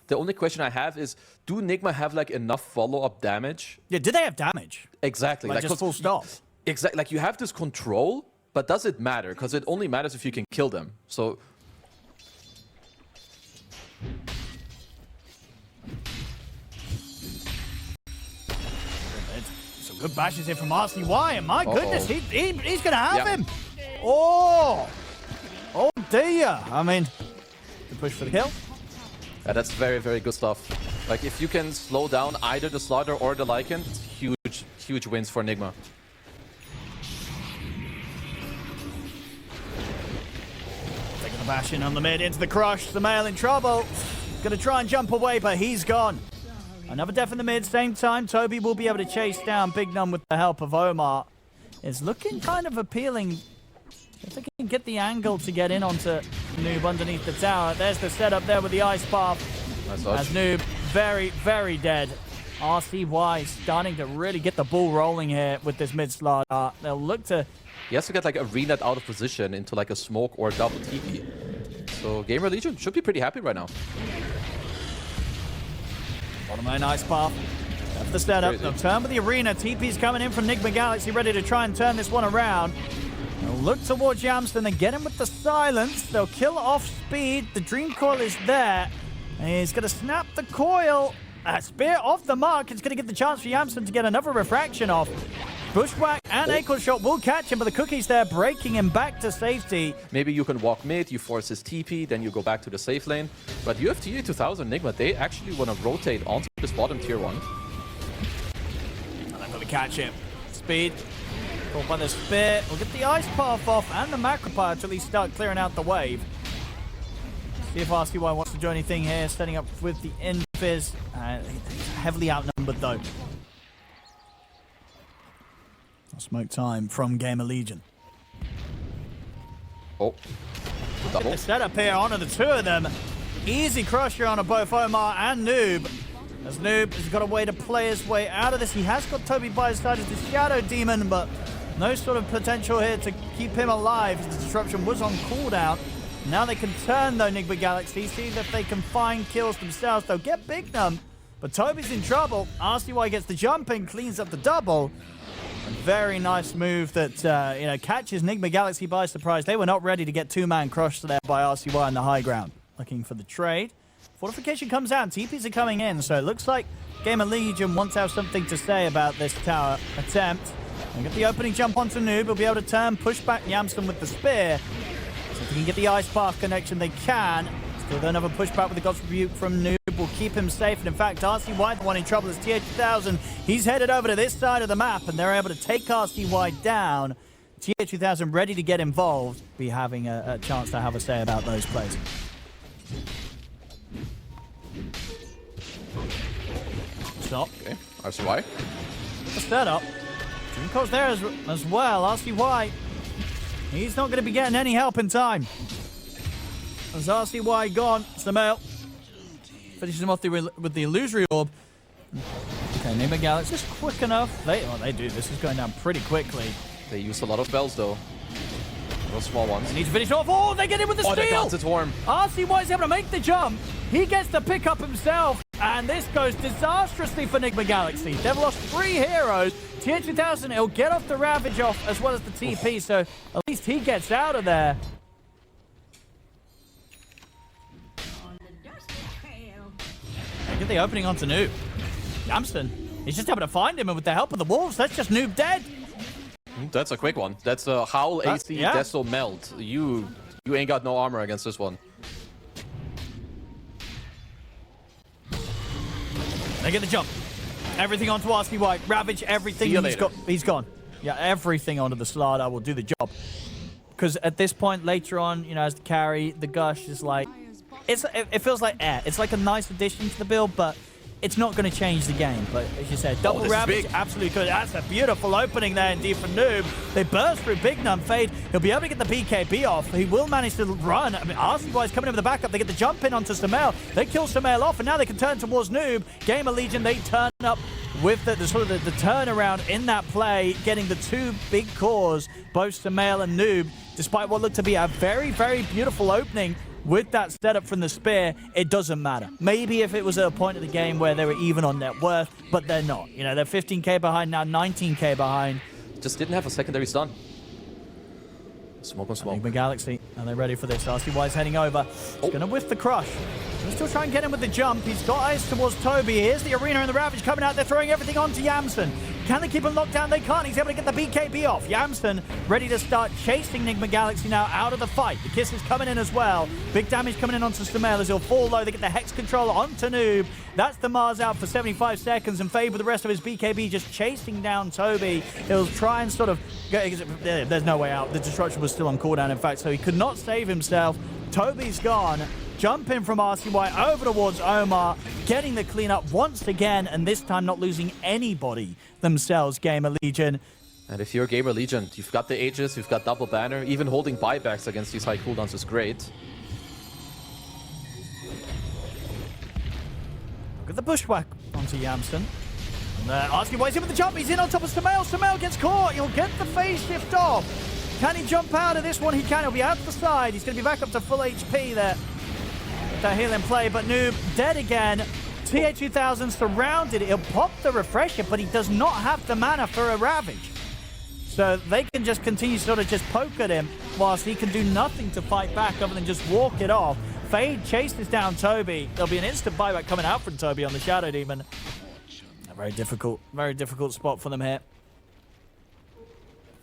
The only question I have is, do Nigma have like enough follow-up damage? Yeah, do they have damage? Exactly. Like just full stop. Exactly. Like you have this control, but does it matter? Because it only matters if you can kill them. So. Some good bashes here from RCY, and my goodness, he's going to have him. Oh dear. I mean, the push for the kill. Yeah, that's very, very good stuff. Like, if you can slow down either the Slaughter or the Lycan, it's huge, huge wins for Nigma. Taking the bash in on the mid, into the crush. The male in trouble. Gonna try and jump away, but he's gone. Another death in the mid, same time. Toby will be able to chase down Big Num with the help of Omar. It's looking kind of appealing. If they can get the angle to get in onto Noob underneath the tower. There's the setup there with the ice path. Nice as Noob very, very dead. RCY starting to really get the ball rolling here with this mid slot. They'll look to... He has to get like a renet out of position into like a smoke or double TP. So GamerLegion should be pretty happy right now. Bottom lane ice path. That's the setup. They'll turn with the arena. TP's coming in from Nigma Galaxy, ready to try and turn this one around. They'll look towards Yamston and get him with the silence. They'll kill off speed. The Dream Coil is there. And he's going to snap the coil. Spear off the mark. It's going to give the chance for Yamston to get another refraction off. Bushwhack and Acorn Shot will catch him, but the cookie's there, breaking him back to safety. Maybe you can walk mid, you force his TP, then you go back to the safe lane. But you have TA2000 Nigma, they actually want to rotate onto this bottom tier 1. And they're going to catch him. Speed. Caught by the spear. We'll get the ice path off and the macropire until he start clearing out the wave. See if RCY wants to do anything here, setting up with the Invis. He's heavily outnumbered though. Smoke time from GamerLegion. Oh, the double. The setup here onto the two of them. Easy crusher on both Omar and Noob. As Noob has got a way to play his way out of this. He has got Toby by his side as the Shadow Demon, but no sort of potential here to keep him alive. The disruption was on cooldown. Now they can turn though, Nigma Galaxy. See if they can find kills themselves. They'll get Big Num, but Toby's in trouble. RCY gets the jump in, cleans up the double. A very nice move that catches Nigma Galaxy by surprise. They were not ready to get two-man crushed there by RCY on the high ground. Looking for the trade. Fortification comes out. TPs are coming in, so it looks like GamerLegion wants to have something to say about this tower attempt. And get the opening jump onto Noob. He'll be able to turn, push back Yamston with the spear. So if they can get the ice path connection, they can. Still don't have a pushback with the God's Rebuke from Noob. Will keep him safe. And in fact, RCY, the one in trouble, is TA2000. He's headed over to this side of the map, and they're able to take RCY down. TA2000 ready to get involved. Be having a chance to have a say about those plays. Stop. Okay, RCY. The setup. Dream Coil's there as well. RCY. He's not going to be getting any help in time. As RCY gone, it's the male. Finishes him off with the illusory orb. Okay, Nigma Galaxy just quick enough. They do. This is going down pretty quickly. They use a lot of spells though. Those small ones. They need to finish off. Oh, they get in with the steal. It's warm. RCY's able to make the jump. He gets the pick up himself. And this goes disastrously for Nigma Galaxy. They've lost 3 heroes. TA2000, he'll get off the Ravage off as well as the TP. So at least he gets out of there. Get the opening onto Noob. Yamston, he's just able to find him, and with the help of the Wolves, that's just Noob dead. That's a quick one. That's a Howl AC yeah. Deso Melt. You ain't got no armor against this one. They get the jump. Everything onto RCY. Ravage, everything. He's gone. Yeah, everything onto the Slardar will do the job. Because at this point, later on, as the carry, the Gush is like... It feels like air. It's like a nice addition to the build, but it's not going to change the game. But as you said, double Ravage, absolutely good. That's a beautiful opening there indeed for Noob. They burst through Big Num Fade. He'll be able to get the BKB off. He will manage to run. I mean, RCY's coming in with the backup. They get the jump in onto Samel. They kill Samel off, and now they can turn towards Noob. GamerLegion, they turn up with the turnaround in that play, getting the 2 big cores, both Samel and Noob, despite what looked to be a very, very beautiful opening with that setup from the spear, it doesn't matter. Maybe if it was at a point of the game where they were even on net worth, but they're not. You know, they're 15k behind now, 19k behind. Just didn't have a secondary stun. Smoke on smoke. Nigma Galaxy, are they ready for this? RCY's heading over. He's going to whiff the crush. He'll still try and get him with the jump. He's got eyes towards Toby. Here's the Arena and the Ravage coming out. They're throwing everything onto Yamsen. Can they keep him locked down? They can't. He's able to get the BKB off. Yamsen ready to start chasing Nigma Galaxy now out of the fight. The kiss is coming in as well. Big damage coming in onto Samael as he'll fall low. They get the Hex control onto Noob. That's the MOUZ out for 75 seconds and Fade with the rest of his BKB just chasing down Toby. He'll try and sort of... There's no way out. The destruction was still on cooldown, in fact, so he could not save himself. Toby's gone. Jump in from RCY over towards Omar, getting the cleanup once again, and this time not losing anybody themselves, GamerLegion. And if you're GamerLegion, you've got the Aegis, you've got double banner, even holding buybacks against these high cooldowns is great. Look at the bushwhack onto Yamsen. And RCY's in with the jump, he's in on top of Samael. Samael gets caught, he'll get the phase shift off. Can he jump out of this one? He can, he'll be out to the side. He's going to be back up to full HP there. That healing play, but Noob dead again. TA2000 surrounded. He'll pop the refresher, but he does not have the mana for a Ravage. So they can just continue to sort of just poke at him whilst he can do nothing to fight back other than just walk it off. Fade chases down Toby. There'll be an instant buyback coming out from Toby on the Shadow Demon. A very difficult spot for them here.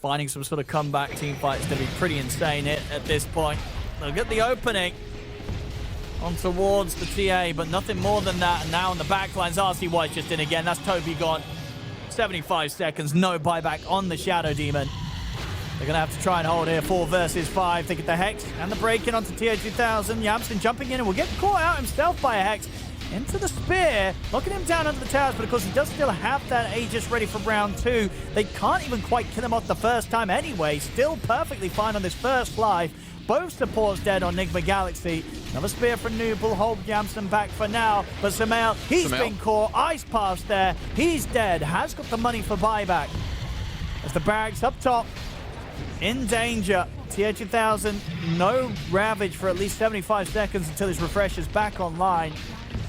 Finding some sort of comeback team fight is going to be pretty insane at this point. They'll get the opening on towards the TA, but nothing more than that. And now on the backlines, RCY's just in again. That's Toby gone. 75 seconds, no buyback on the Shadow Demon. They're going to have to try and hold here. 4 versus 5. They get the Hex and the break in onto TA2000. Yamsen jumping in and will get caught out himself by a Hex into the spear, knocking him down under the towers, but of course he does still have that Aegis ready for round 2. They can't even quite kill him off the first time anyway. Still perfectly fine on this first life. Both supports dead on Nigma Galaxy. Another spear from Noob will hold Yamsen back for now. But Samael, he's been caught. Ice pass there. He's dead. Has got the money for buyback. As the barracks up top in danger. TA2000, no Ravage for at least 75 seconds until his refresher's back online.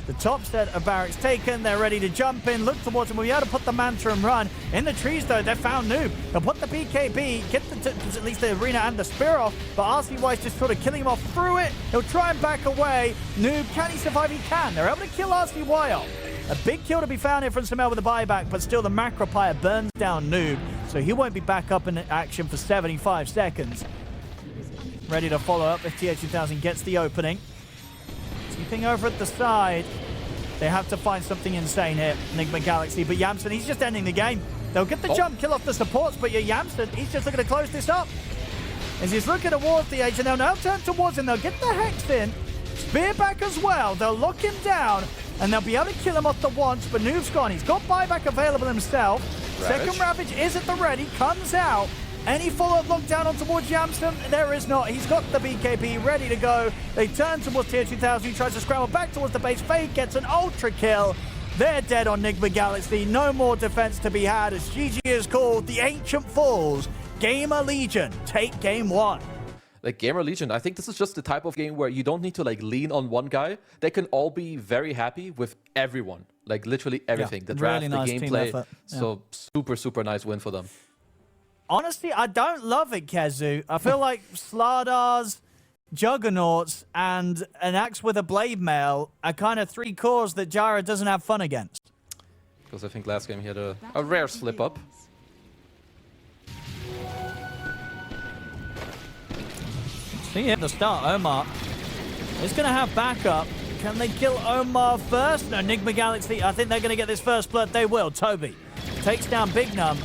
The top set of barracks taken. They're ready to jump in, look towards him. We'll be able to put the Manta and run. In the trees, though, they found Noob. They'll put the BKB, get at least the Arena and the Spear off, but RCY's just sort of killing him off through it. He'll try and back away. Noob, can he survive? He can. They're able to kill RCY off. A big kill to be found here from Samael with the buyback, but still the Macropire burns down Noob, so he won't be back up in action for 75 seconds. Ready to follow up if TA2000 gets the opening. Keeping over at the side. They have to find something insane here, Nigma Galaxy. But Yamsen, he's just ending the game. They'll get the jump kill off the supports, but Yamsen, he's just looking to close this up. As he's looking towards the edge, and they'll now turn towards him. They'll get the Hex in. Spear back as well. They'll lock him down, and they'll be able to kill him off the once, but Noob's gone. He's got buyback available himself. Ravage. Second Ravage is at the ready, comes out. Any follow-up lockdown on towards Yamsen? There is not. He's got the BKB ready to go. They turn towards Tier 2000. He tries to scramble back towards the base. Fade gets an ultra kill. They're dead on Nigma Galaxy. No more defense to be had as GG is called the Ancient Falls. GamerLegion take game 1. Like GamerLegion, I think this is just the type of game where you don't need to like lean on one guy. They can all be very happy with everyone. Like literally everything. The draft, really nice the team gameplay. effort. So super nice win for them. Honestly, I don't love it, Kezu. I feel like Slardars, Juggernauts, and an Axe with a Blade Mail are kind of 3 cores that Jara doesn't have fun against. Because I think last game he had a rare slip up. See at the start, Omar is going to have backup. Can they kill Omar first? No, Nigma Galaxy, I think they're going to get this first blood. They will. Toby takes down Big Num.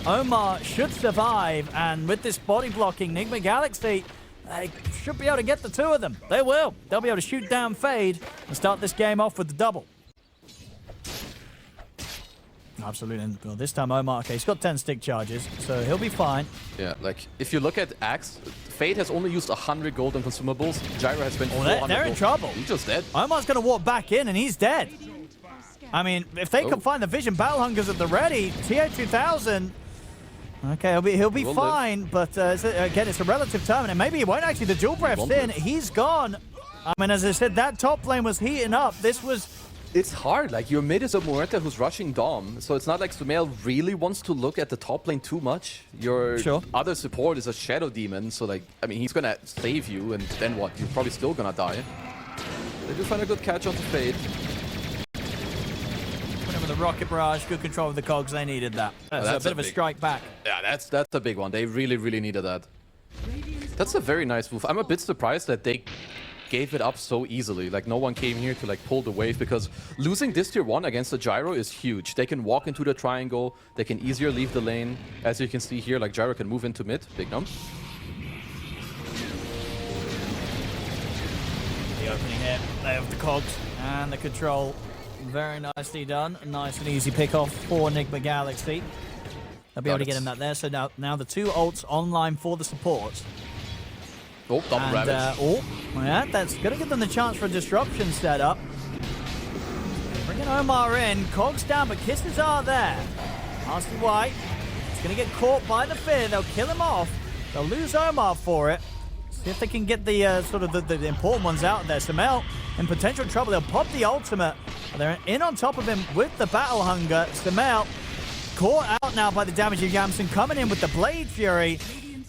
Omar should survive, and with this body blocking, Nigma Galaxy, they should be able to get the 2 of them. They will. They'll be able to shoot down Fade and start this game off with the double. Absolutely. Well, this time Omar, okay, he's got 10 stick charges, so he'll be fine. Yeah, like, if you look at Axe, Fade has only used 100 gold on consumables. Gyro has spent 400 they're in gold. trouble. He's just dead. Omar's going to walk back in, and he's dead. I mean, if they can find the Vision Battle Hungers at the ready, TA2000... Okay, he'll be fine, but again, it's a relative term, and maybe he won't actually. The dual breath's in. He's gone. I mean, as I said, that top lane was heating up. This was... It's hard. Like, your mid is a Muerta who's rushing Dom, so it's not like Sumail really wants to look at the top lane too much. Your other support is a Shadow Demon, so like, I mean, he's gonna save you, and then what? You're probably still gonna die. They do find a good catch onto Fade. With the Rocket Barrage, good control of the cogs, they needed that. That's a bit of a strike back. Yeah, that's a big one. They really, really needed that. That's a very nice move. I'm a bit surprised that they gave it up so easily. Like, no one came here to like pull the wave, because losing this tier 1 against the Gyro is huge. They can walk into the triangle, they can easier leave the lane. As you can see here, like, Gyro can move into mid. Big numb. The opening hit, they have the cogs and the control. Very nicely done. Nice and easy pick off for Nigma Galaxy. They'll be able to get him that there. So now the 2 ults online for the supports. Oh, double ravage. Yeah, that's going to give them the chance for a disruption setup. Bringing Omar in. Cogs down, but kisses are there. RCY is going to get caught by the fear. They'll kill him off. They'll lose Omar for it. See if they can get the sort of the important ones out there. Sumail in potential trouble. They'll pop the ultimate. They're in on top of him with the battle hunger. Sumail caught out now by the damage of Yamsen, coming in with the Blade Fury.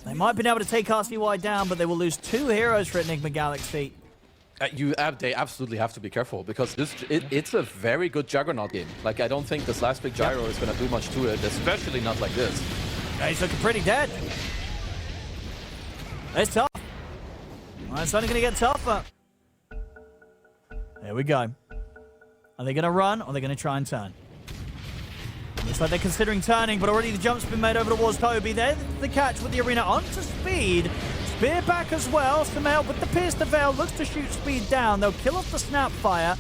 They might have been able to take RCY down, but they will lose 2 heroes for Nigma Galaxy. They absolutely have to be careful, because it's a very good Juggernaut game. Like, I don't think this last big Gyro is going to do much to it, especially not like this. Yeah, he's looking pretty dead. It's tough. Well, it's only going to get tougher. There we go. Are they going to run, or are they going to try and turn? Looks like they're considering turning, but already the jump's been made over towards Toby. There's the catch with the arena onto Speed. Spear back as well. Sumail with the Pierce the Veil looks to shoot Speed down. They'll kill off the Snapfire.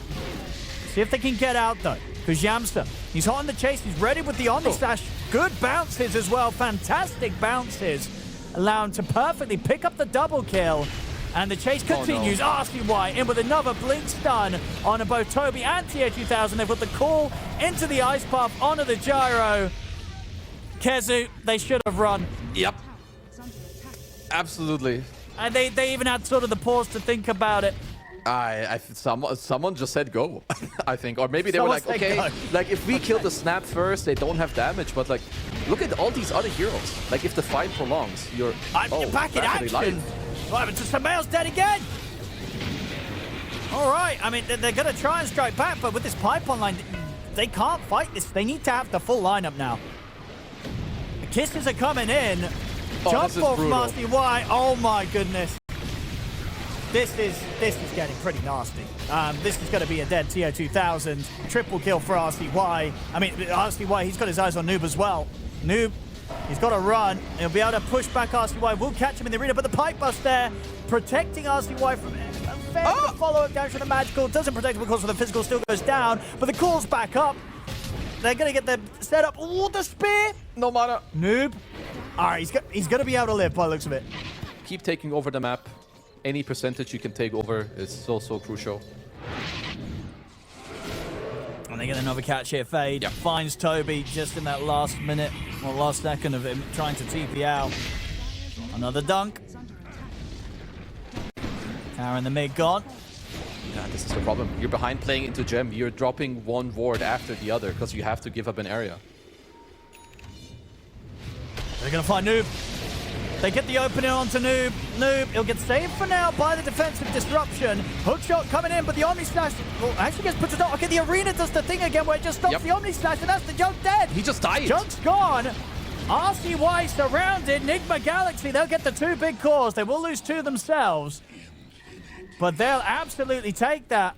See if they can get out, though. Because Yamster, he's hot on the chase. He's ready with the Omni Slash. Good bounces as well. Fantastic bounces. Allow him to perfectly pick up the double kill. And the chase continues. RCY in with another blink stun on both Toby and TA2000. They've got the call into the ice path onto the Gyro. Kezu, they should have run. Yep. Absolutely. And they even had sort of the pause to think about it. Someone just said go, I think. Or maybe they were like, okay, like, if we kill the Snap first, they don't have damage. But, like, look at all these other heroes. Like, if the fight prolongs, you're back in action. Right, but Sumail's dead again. All right, I mean, they're going to try and strike back, but with this pipe online, they can't fight this. They need to have the full lineup now. The kisses are coming in. Jump off from RCY. Oh my goodness. This is getting pretty nasty. This is going to be a dead TA2000. Triple kill for RCY. I mean, RCY, he's got his eyes on Noob as well. Noob, he's got to run. He'll be able to push back RCY. We'll catch him in the arena, but the pipe bust there, protecting RCY from a fair follow-up down to the magical. Doesn't protect him because the physical still goes down, but the call's back up. They're going to get the setup. Oh, the spear. No matter. Noob. All right, he's going to be able to live by the looks of it. Keep taking over the map. Any percentage you can take over is so crucial. And they get another catch here. Fade finds Toby just in that last minute, or last second of him trying to TP out. Another dunk. Tower in the mid gone. Yeah, this is the problem. You're behind playing into Gem. You're dropping one ward after the other because you have to give up an area. They're going to find Noob. They get the opening onto Noob. Noob, he'll get saved for now by the defensive disruption. Hookshot coming in, but the Omni Slash actually gets put to down. Okay, the arena does the thing again where it just stops the Omni Slash, and that's the Junk dead. He just died. Junk's gone. RCY surrounded. Nigma Galaxy, they'll get the 2 big cores. They will lose 2 themselves, but they'll absolutely take that.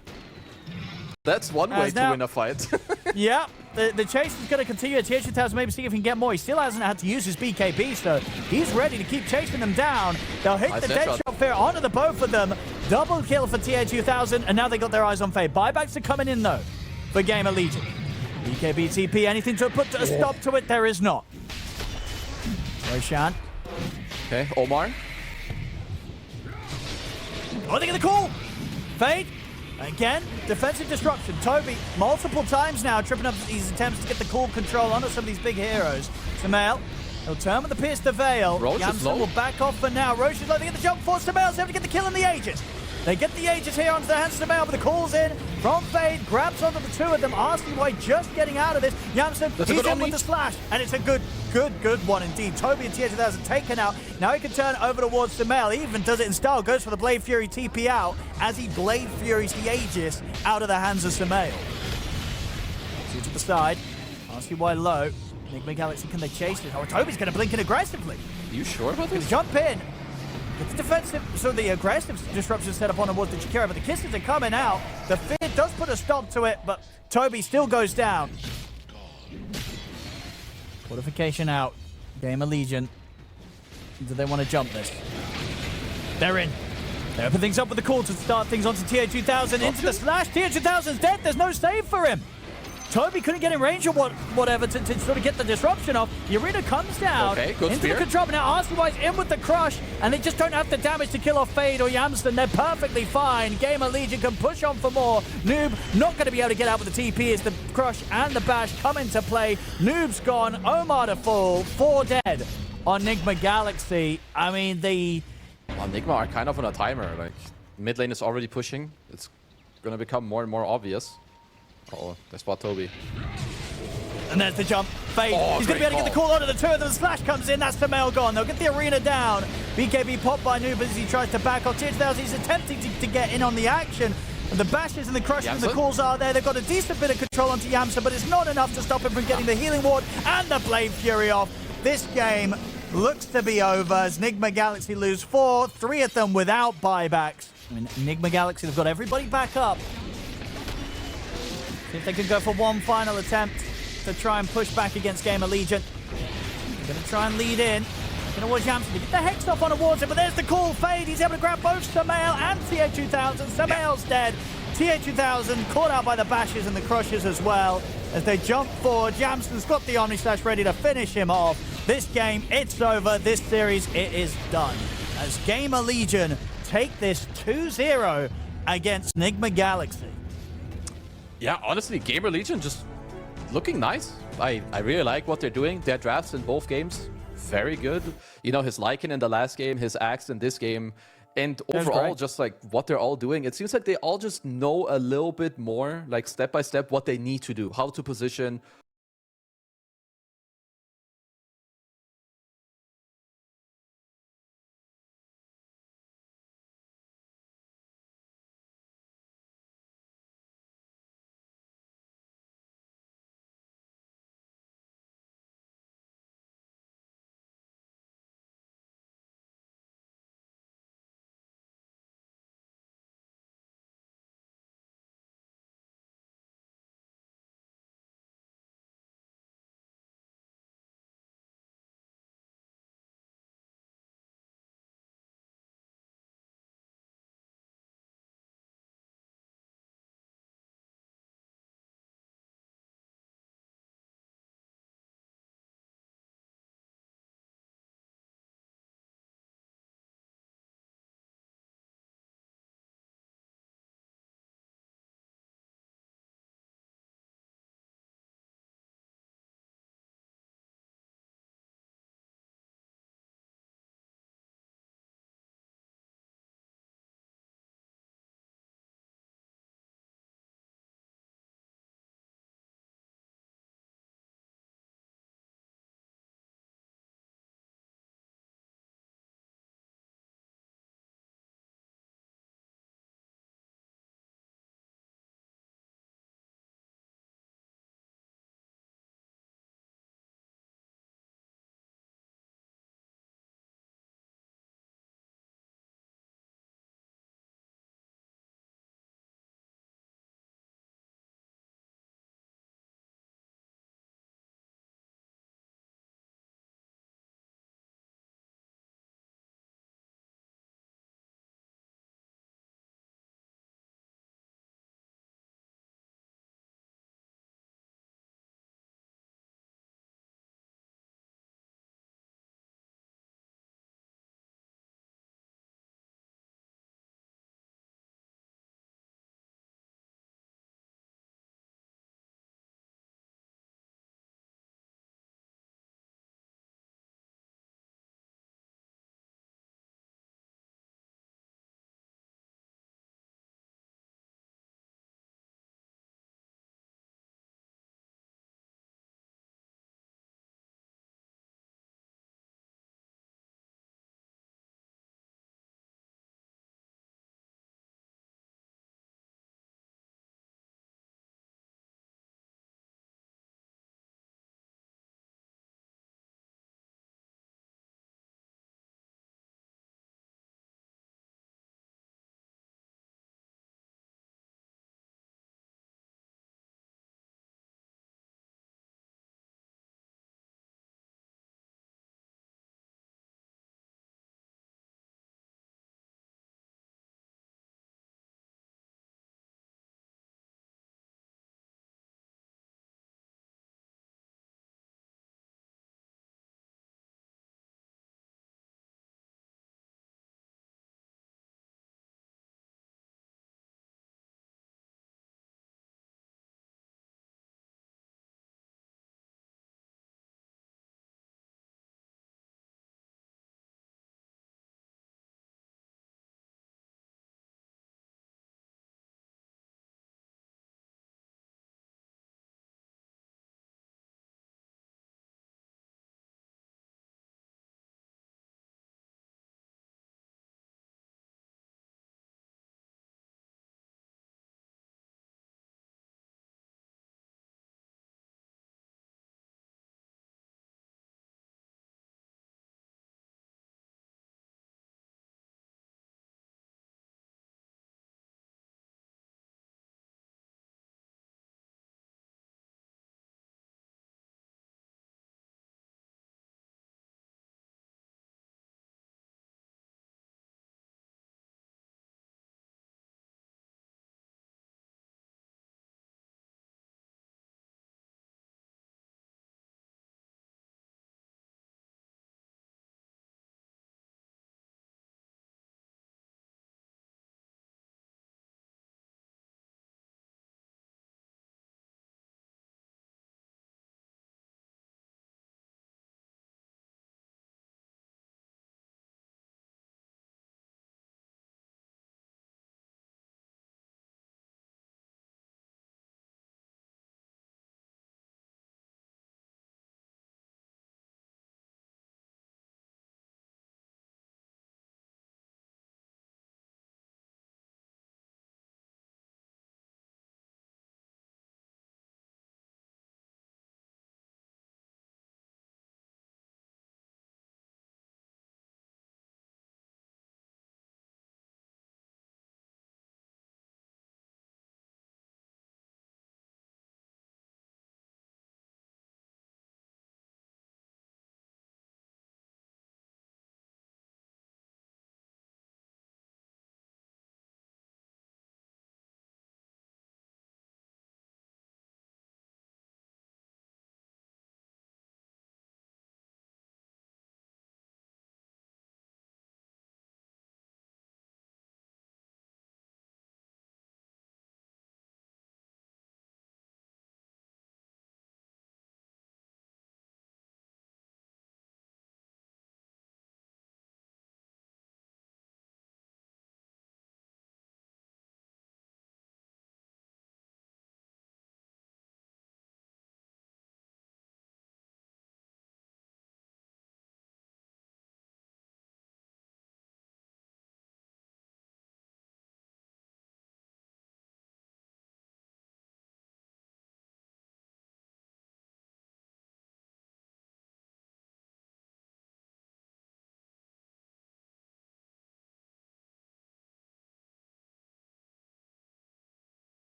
That's one way to win a fight. Yeah, the chase is going to continue. TA2000 maybe see if he can get more. He still hasn't had to use his BKB, so he's ready to keep chasing them down. They'll hit the dead shot fair onto the both of them. Double kill for TA2000, and now they got their eyes on Fade. Buybacks are coming in, though, for GamerLegion. BKB TP, anything to put a stop to it? There is not. Roshan. Okay, Omar. Oh, they get the call. Fade. Again, defensive disruption. Toby, multiple times now, tripping up these attempts to get the call control onto some of these big heroes. Sumail, he'll turn with the Pierce the Veil. Yamsen will back off for now. Roshan's letting get the jump for Sumail's able to get the kill in the Aegis. They get the Aegis here onto the hands of Samael, but the call's in from Fade, grabs onto the two of them. RCY just getting out of this. Yamson, he's in with the slash, and it's a good one indeed. Toby and TH2000 taken out. Now he can turn over towards Samael. He even does it in style, goes for the Blade Fury TP out as he Blade Furies the Aegis out of the hands of Samael. See to the side, RCY low. Nigma Galaxy, can they chase it? Oh, Toby's going to blink in aggressively. Are you sure about this? Jump in. It's defensive, so the aggressive disruption set up on towards the Chikara, but the kisses are coming out. The fear does put a stop to it, but Toby still goes down. Fortification out. GamerLegion. Do they want to jump this? They're in. They open things up with the call to start things onto TH2000 into the slash. TH2000's dead. There's no save for him. Toby couldn't get in range or whatever to sort of get the disruption off. The arena comes down into spear. the control. Now RCY's in with the crush, and they just don't have the damage to kill off Fade or Yamston. They're perfectly fine. GamerLegion can push on for more. Noob not going to be able to get out with the TP as the crush and the bash come into play. Noob's gone. Omar to full. 4 dead on Nigma Galaxy. I mean, Well, Nigma are kind of on a timer. Like, mid lane is already pushing. It's going to become more and more obvious. Uh-oh, they spot Toby. And there's the jump. Fade. He's going to be able to get the call onto the two of them. The slash comes in. That's the mail gone. They'll get the arena down. BKB popped by Noob as he tries to back off. TH2000, he's attempting to get in on the action. And the bashes and the crushes and the calls are there. They've got a decent bit of control onto Yamsa, but it's not enough to stop him from getting the healing ward and the Blade Fury off. This game looks to be over as Nigma Galaxy lose 4, 3 of them without buybacks. I mean, Nigma Galaxy have got everybody back up. See if they can go for one final attempt to try and push back against GamerLegion. They're going to try and lead in. Going towards Yamson to get the Hex off on towards him, but there's the call. Fade. He's able to grab both Samael and TH2000. Samael's dead. TH2000 caught out by the bashes and the crushes as well. As they jump forward, Yamson's got the Omni Slash ready to finish him off. This game, it's over. This series, it is done. As GamerLegion take this 2-0 against Nigma Galaxy. Yeah, honestly, GamerLegion just looking nice. I really like what they're doing. Their drafts in both games, very good. You know, his Lycan in the last game, his Axe in this game. And overall, just like what they're all doing, it seems like they all just know a little bit more, like step by step, what they need to do, how to position,